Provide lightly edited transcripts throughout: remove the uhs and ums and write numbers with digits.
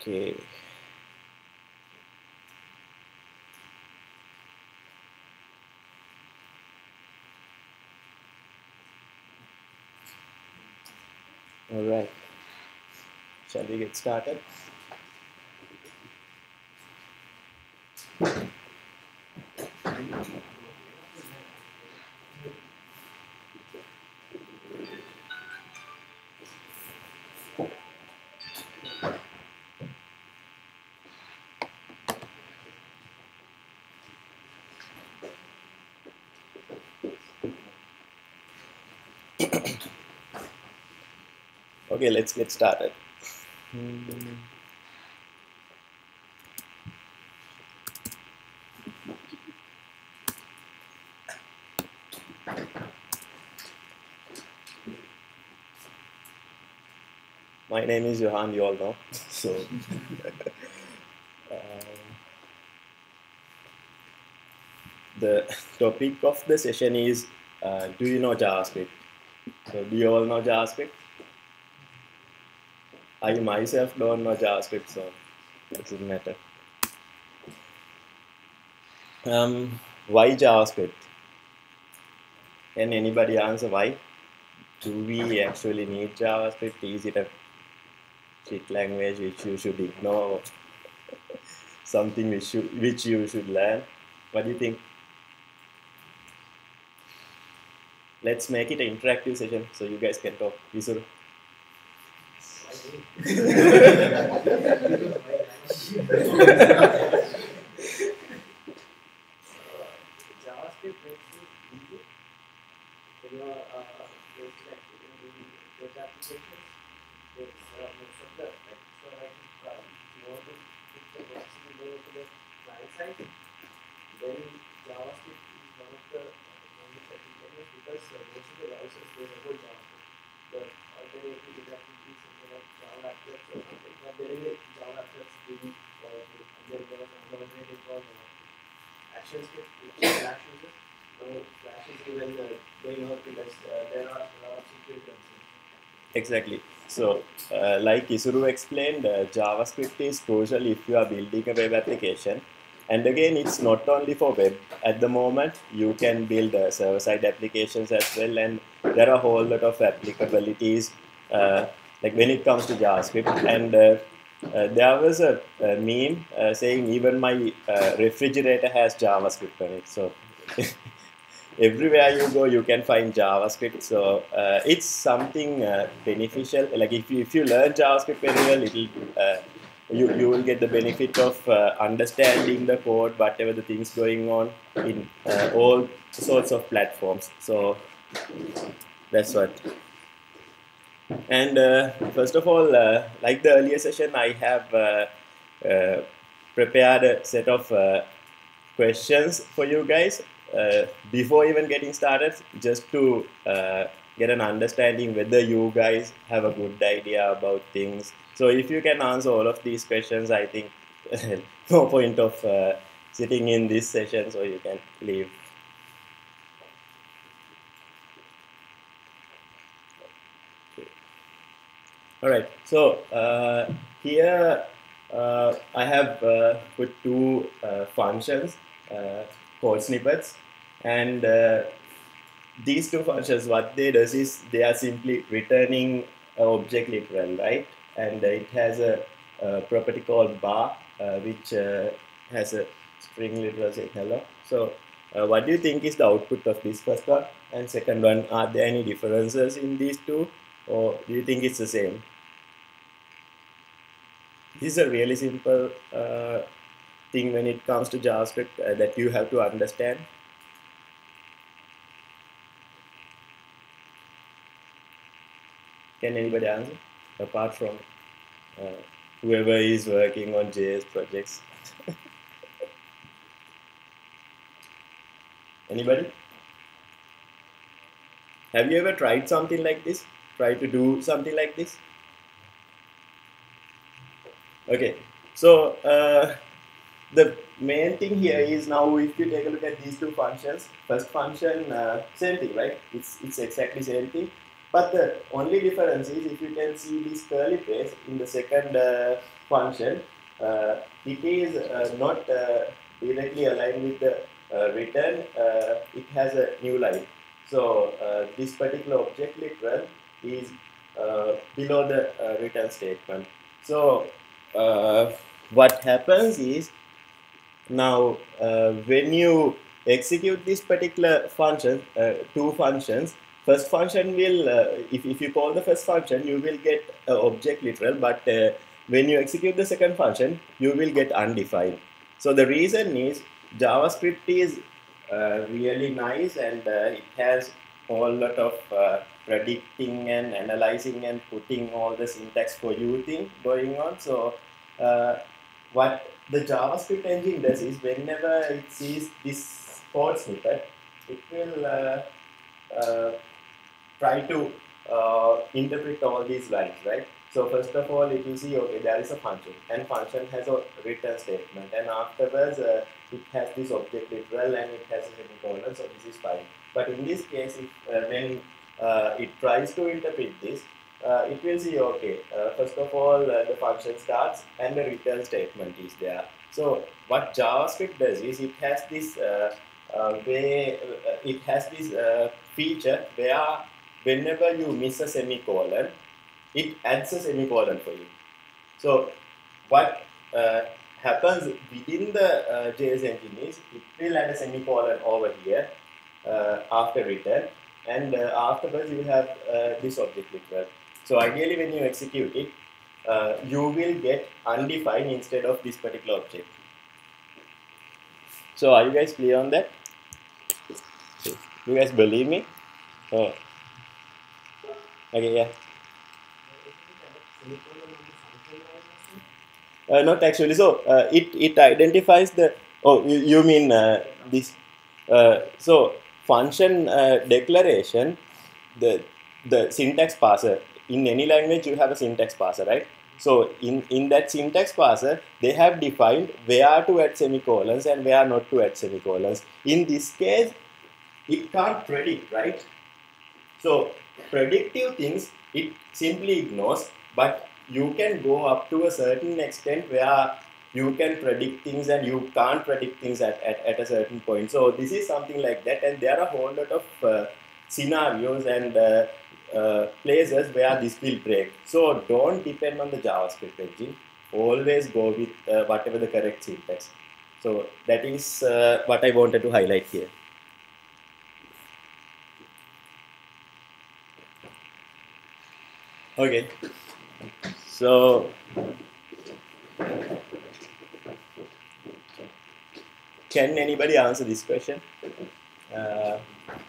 Okay. All right. Shall we get started? Okay, let's get started. My name is Johan, you all know. So, the topic of the session is, do you know JavaScript? So, do you all know JavaScript? I myself don't know JavaScript, so it doesn't matter. Why JavaScript? Can anybody answer why? Do we actually need JavaScript? Is it a shit language which you should ignore? Something which you should learn? What do you think? Let's make it an interactive session so you guys can talk. Isuru. JavaScript makes it easy for your web applications. It's makes it the so like if you want to put the processing layer to the client side, then JavaScript is one of the setting areas because most of the browsers they support JavaScript. The alternative web applications like Java apps or something, but there is a Java app that's really powerful, and there is another alternative called action script which Flash uses. So Flash is even going out because there are a lot of security concerns. Exactly. So, like Isuru explained, JavaScript is crucial if you are building a web application. And again, it's not only for web. At the moment, you can build server-side applications as well, and there are a whole lot of applicabilities like when it comes to JavaScript. And there was a meme saying even my refrigerator has JavaScript on it. So everywhere you go, you can find JavaScript. So it's something beneficial. Like if you learn JavaScript very well, you will get the benefit of understanding the code, whatever the things going on in all sorts of platforms. So that's what. And first of all, like the earlier session, I have prepared a set of questions for you guys before even getting started, just to get an understanding whether you guys have a good idea about things. So if you can answer all of these questions, I think no point of sitting in this session, so you can leave. All right, so here I have put two functions, code snippets, and these two functions, what they does is they are simply returning an object literal, right? And it has a property called bar, which has a string literal saying hello. So what do you think is the output of this first one and second one? Are there any differences in these two, or do you think it's the same? This is a really simple thing when it comes to JavaScript that you have to understand. Can anybody answer? Apart from whoever is working on JS projects. Anybody? Have you ever tried something like this? Try to do something like this? Okay, so the main thing here is now if you take a look at these two functions, first function, same thing, right? It's exactly same thing. But the only difference is if you can see this curly brace in the second function, it is not directly aligned with the return, it has a new line. So this particular object literal is below the return statement. So what happens is now when you execute this particular function, two functions, first function will, if you call the first function, you will get object literal, but when you execute the second function, you will get undefined. So the reason is JavaScript is really nice, and it has a whole lot of predicting and analyzing and putting all the syntax for you thing going on. So what the JavaScript engine does is whenever it sees this code snippet, it will try to interpret all these lines, right? So first of all, it will see, okay, there is a function, and function has a return statement, and afterwards it has this object literal and it has a semicolon, so this is fine. But in this case, if, when it tries to interpret this, it will see, okay, first of all, the function starts and the return statement is there. So what JavaScript does is it has this it has this feature where whenever you miss a semicolon, it adds a semicolon for you. So what happens within the JS engine is it will add a semicolon over here after return, and afterwards you have this object literal. So ideally when you execute it, you will get undefined instead of this particular object. So are you guys clear on that? You guys believe me? Oh. Okay, yeah. Not actually. So it identifies the. Oh, you mean this? So function declaration, the syntax parser. In any language, you have a syntax parser, right? So in that syntax parser, they have defined where to add semicolons and where not to add semicolons. In this case, it can't predict, right? So predictive things, it simply ignores, but you can go up to a certain extent where you can predict things and you can't predict things at a certain point. So this is something like that, and there are a whole lot of scenarios and places where this will break. So don't depend on the JavaScript engine. Always go with whatever the correct syntax. So that is what I wanted to highlight here. Okay, so can anybody answer this question?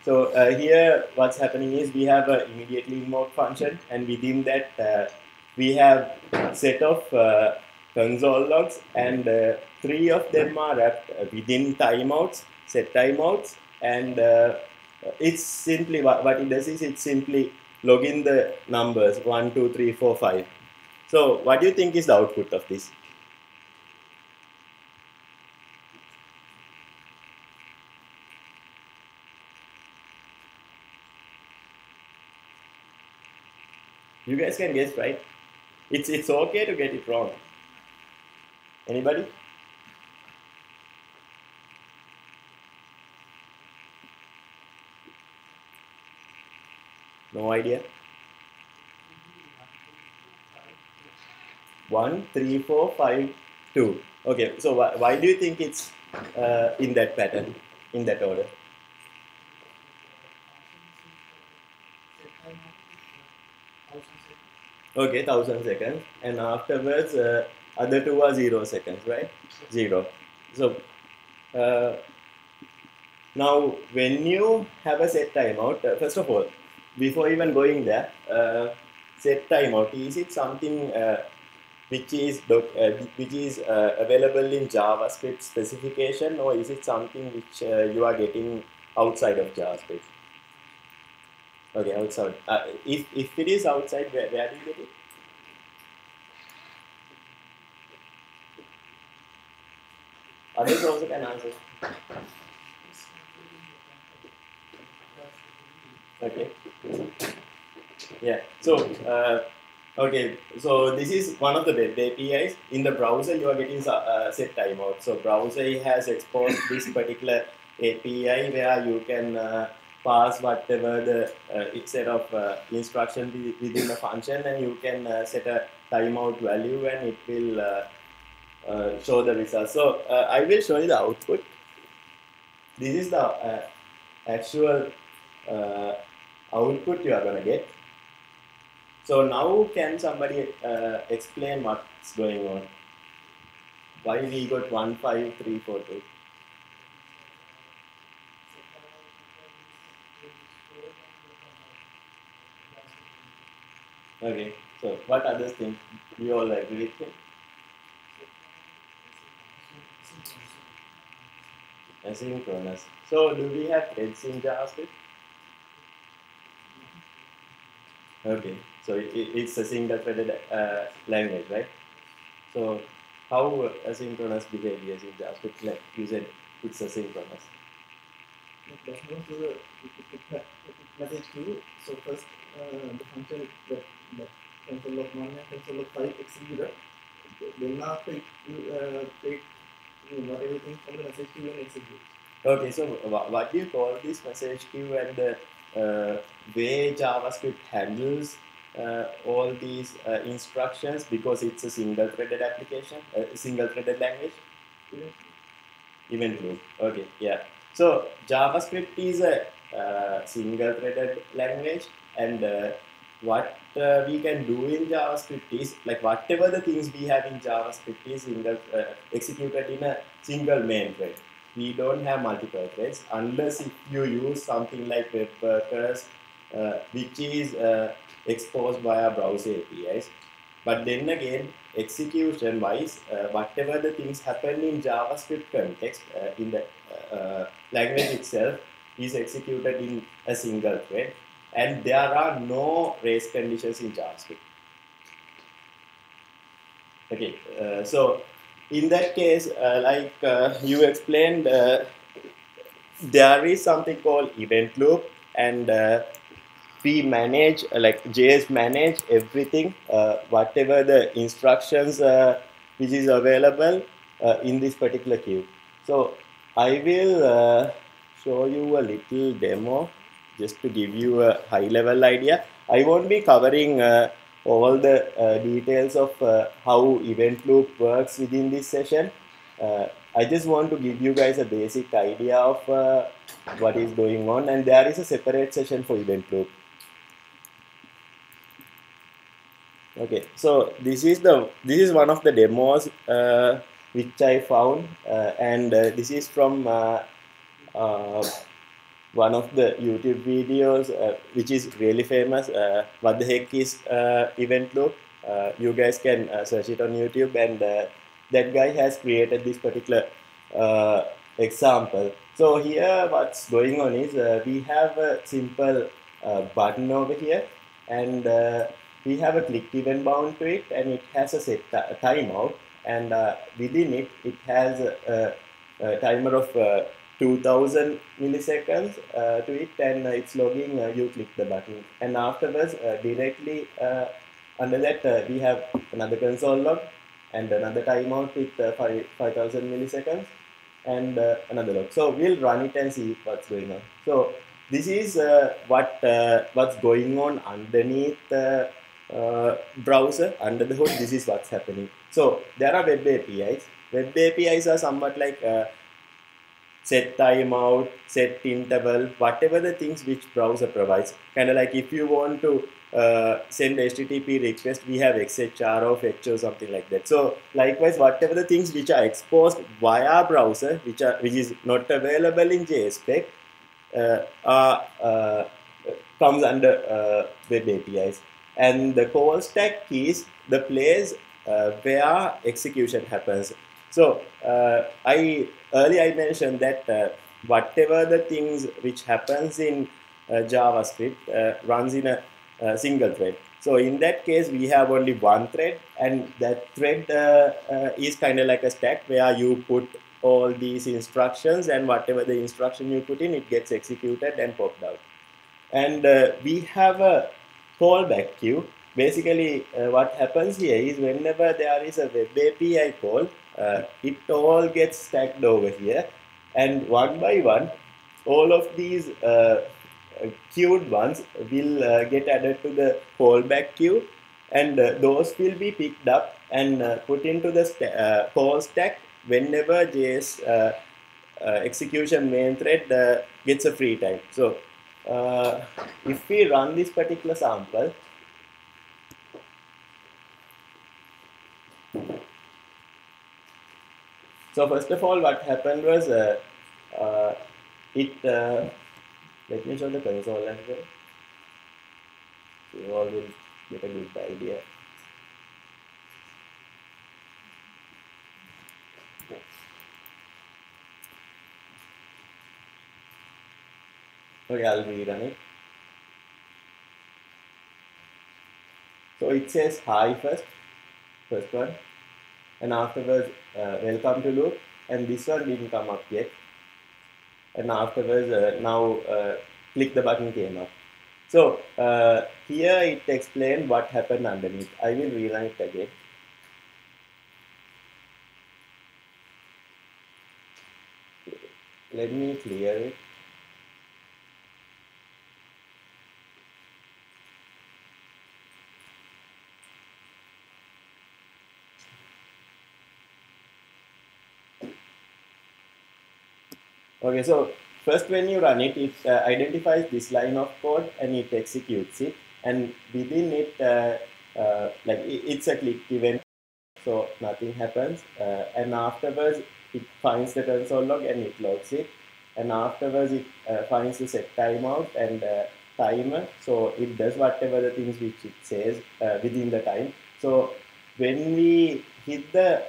So here what's happening is we have an immediately invoke function, and within that we have a set of console logs, and 3 of them are wrapped within timeouts, set timeouts, and it's simply what it does is it simply log in the numbers 1, 2, 3, 4, 5. So what do you think is the output of this? You guys can guess, right? It's okay to get it wrong. Anybody? No idea. 1, 3, 4, 5, 2. Okay, so why do you think it's in that pattern, in that order? Okay, 1,000 seconds, and afterwards, other two are 0 seconds, right? 0. So uh, now, when you have a set timeout, first of all, before even going there, set timeout, is it something which is available in JavaScript specification, or is it something which you are getting outside of JavaScript? Okay, outside. If it is outside, where do you get it? Others also can answer. Okay. Yeah. So, okay. So this is one of the web APIs. In the browser, you are getting set timeout. So browser has exposed this particular API where you can pass whatever the set of instruction within the function, and you can set a timeout value, and it will show the result. So I will show you the output. This is the actual output you are gonna get. So now can somebody explain what's going on? Why we got 1, 5, 3, 4, 2? Okay, so what others think? We all agree with it? Asynchronous. So do we have threads in JavaScript? Okay, so it's a single threaded language, right? So how asynchronous behaviors in JavaScript? Like you said, it's asynchronous. It does not do the message queue. So first, the function that console of 1 and console of 5 executed. Then after it take whatever thing from the message queue and execute. Okay, so what do you call this message queue, and the way JavaScript handles all these instructions, because it's a single-threaded application, a single-threaded language? Event loop. Okay, yeah. So JavaScript is a single-threaded language, and what we can do in JavaScript is, like, whatever the things we have in JavaScript is executed in a single main thread. We don't have multiple threads unless if you use something like web workers, which is exposed via browser APIs. But then again, execution-wise, whatever the things happen in JavaScript context, in the language itself, is executed in a single thread, and there are no race conditions in JavaScript. Okay, so in that case, like you explained, there is something called event loop, and we manage, like JS manage everything, whatever the instructions which is available in this particular queue. So I will show you a little demo just to give you a high level idea. I won't be covering all the details of how event loop works within this session. I just want to give you guys a basic idea of what is going on, and there is a separate session for event loop. Okay, so this is one of the demos which I found, and this is from one of the YouTube videos which is really famous. What the heck is event loop? You guys can search it on YouTube, and that guy has created this particular example. So here what's going on is we have a simple button over here, and we have a click event bound to it, and it has a set timeout, and within it, it has a timer of 2000 milliseconds to it, and it's logging. You click the button, and afterwards directly under that we have another console log and another timeout with 5000 milliseconds and another log. So we'll run it and see what's going on. So this is what's going on underneath the browser, under the hood. This is what's happening. So there are web APIs. Web APIs are somewhat like set timeout, set interval, whatever the things which browser provides. Kind of like if you want to send HTTP request, we have XHR or fetch or something like that. So likewise, whatever the things which are exposed via browser, which is not available in JSPEC, comes under web APIs. And the call stack is the place where execution happens. So earlier I mentioned that whatever the things which happens in JavaScript runs in a single thread. So in that case, we have only one thread, and that thread is kind of like a stack where you put all these instructions, and whatever the instruction you put in, it gets executed and popped out. And we have a callback queue. Basically, what happens here is whenever there is a web API call, it all gets stacked over here, and one by one, all of these queued ones will get added to the callback queue, and those will be picked up and put into the call stack whenever JS execution main thread gets a free time. So if we run this particular sample, so first of all, what happened was let me show the console as well. You all will get a good idea. Okay, I'll rerun it. So it says hi first one, and afterwards welcome to loop, and this one didn't come up yet, and afterwards now click the button came up. So here it explained what happened underneath. I will rerun it again. Let me clear it. Okay, so first when you run it, it identifies this line of code and it executes it, and within it, it's a click event, so nothing happens, and afterwards it finds the console log and it logs it, and afterwards it finds the set timeout and timer, so it does whatever the things which it says within the time. So when we hit the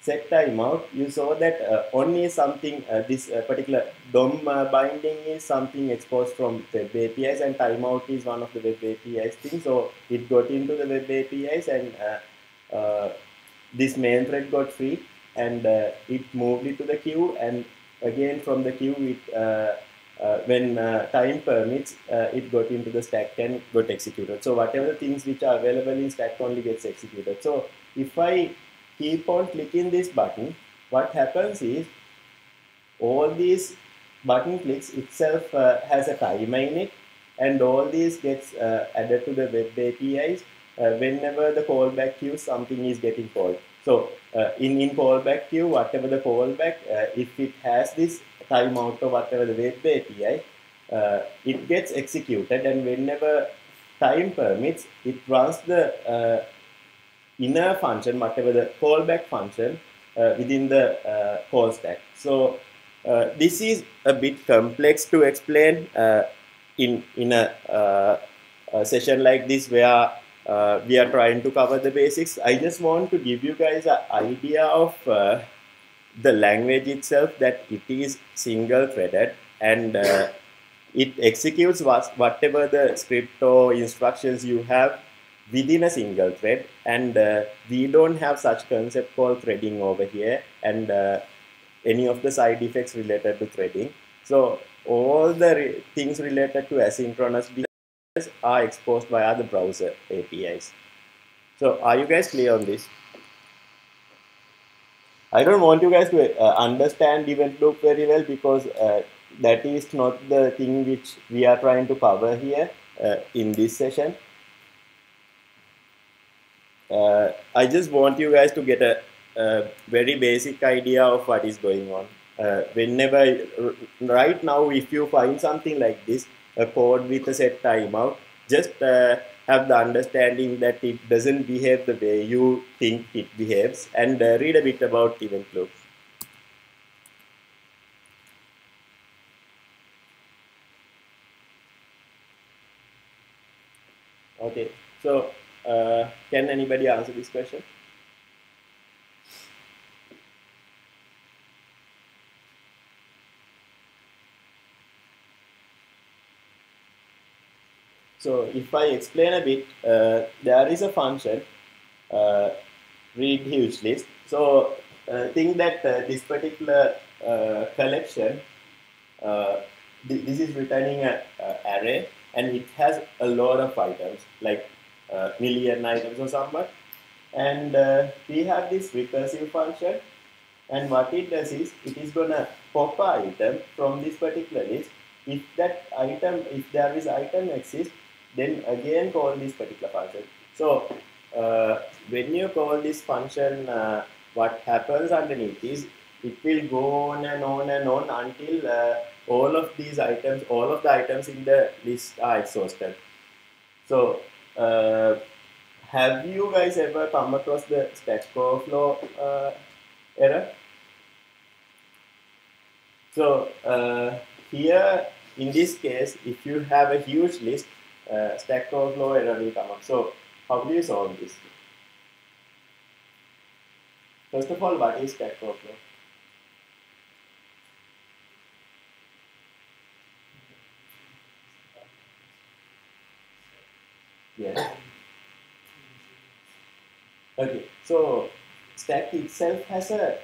set timeout, you saw that only something, this particular DOM binding is something exposed from web APIs, and timeout is one of the web APIs thing. So it got into the web APIs, and this main thread got free, and it moved it to the queue, and again from the queue, it when time permits, it got into the stack and got executed. So whatever the things which are available in stack only gets executed. So if I keep on clicking this button, what happens is all these button clicks itself has a timer in it, and all these gets added to the web APIs whenever the callback queue something is getting called. So in callback queue, whatever the callback, if it has this timeout or whatever the web API, it gets executed, and whenever time permits, it runs the inner function, whatever the callback function within the call stack. So this is a bit complex to explain in a session like this where we are trying to cover the basics. I just want to give you guys an idea of the language itself, that it is single threaded, and it executes whatever the script or instructions you have within a single thread, and we don't have such concept called threading over here, and any of the side effects related to threading. So all the things related to asynchronous behaviors are exposed via the browser APIs. So are you guys clear on this? I don't want you guys to understand event loop very well, because that is not the thing which we are trying to cover here in this session. I just want you guys to get a very basic idea of what is going on. Right now, if you find something like this, a code with a set timeout, just have the understanding that it doesn't behave the way you think it behaves, and read a bit about event loops. Okay, so can anybody answer this question? So if I explain a bit, there is a function, uh, read huge list. So think that this particular collection, uh, this is returning an array, and it has a lot of items, like million items or something. And we have this recursive function, and what it does is it is gonna pop an item from this particular list. If that item, if there is item exists, then again call this particular function. So when you call this function, what happens underneath is it will go on and on and on until all of these items, all of the items in the list are exhausted. So have you guys ever come across the Stack Overflow error? So here, in this case, if you have a huge list, Stack Overflow error will come up. So how do you solve this? First of all, what is Stack Overflow? Yeah. Okay. So Stack itself has a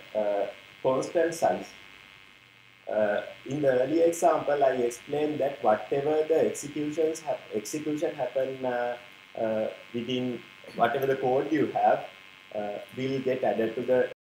constant size. In the earlier example, I explained that whatever the execution happen within whatever the code you have will get added to the